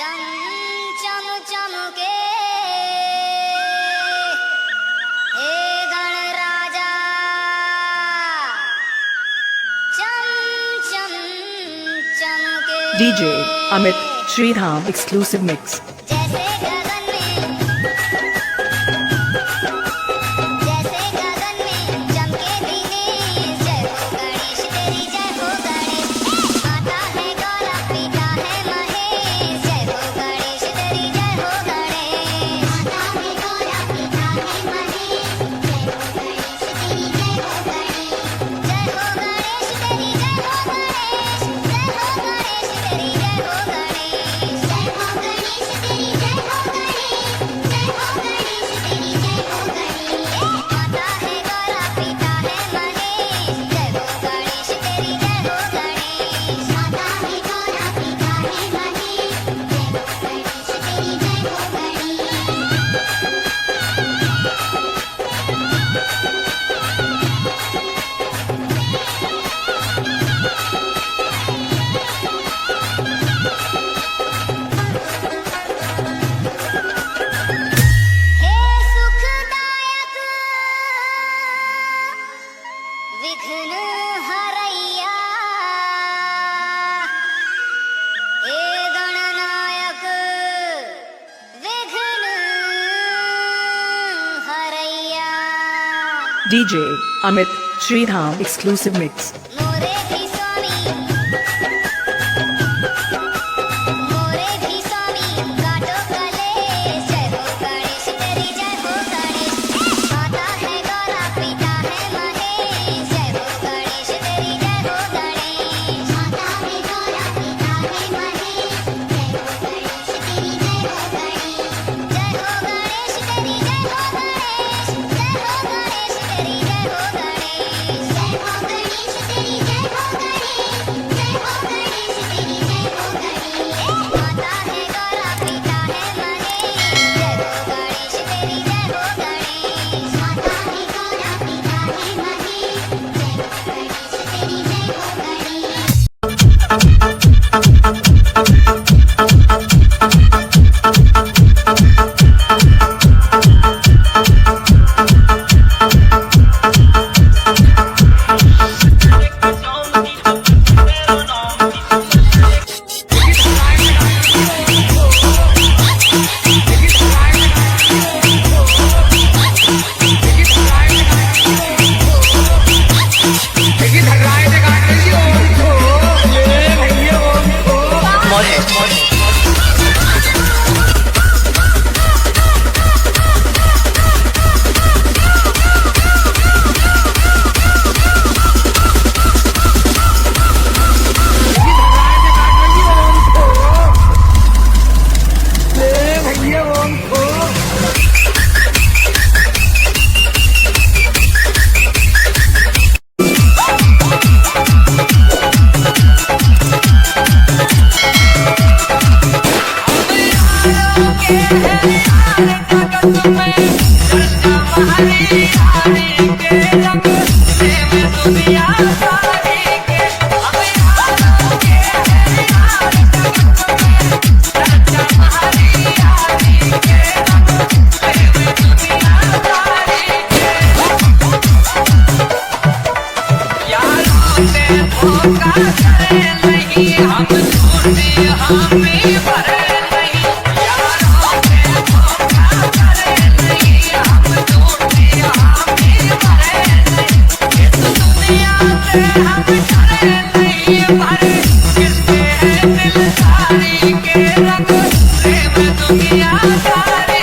चम चम चमके हे गणराजा चम चम चमके DJ Amit Sriram exclusive mix. जैसे गगन में चमके दिनेश जय हो गणेश तेरी जय हो गणेश माता है गौरा पिता है महेश जय हो गणेश तेरी जय हो गणेश माता है गौरा पिता है महेश जय हो गणेश तेरी जय हो गणेश जय हो गणेश तेरी जय हो गणेश जय हो गणेश तेरी जय हो गणेश जय हो गणेश तेरी जय हो गणेश जय हो गणेश तेरी जय हो गणेश माता है गौरा पिता है महेश जय हो गणेश तेरी जय हो गणेश माता है गौरा पिता है महेश जय हो गणेश तेरी जय हो गणेश हे सुखदायक विघ्न हरैया हे गणनायक विघ्न Haraiya DJ Amit Sriram exclusive mix. मोरे भी स्वामी काटो कलेश जय हो गणेश तेरी जय हो गणेश माता है गौरा पिता है महेश जय हो गणेश तेरी जय हो गणेश माता है गौरा पिता है महेश जय हो गणेश तेरी जय हो गणेश जय हो गणेश तेरी जय हो गणेश जय हो गणेश तेरी जय हो गणेश जय हो गणेश तेरी जय हो गणेश जय हो गणेश तेरी जय हो गणेश माता है गौरा पिता है महेश जय हो गणेश तेरी जय हो गणेश माता है गौरा पिता है महेश जय हो गणेश तेरी जय हो गणेश दुनिया सारी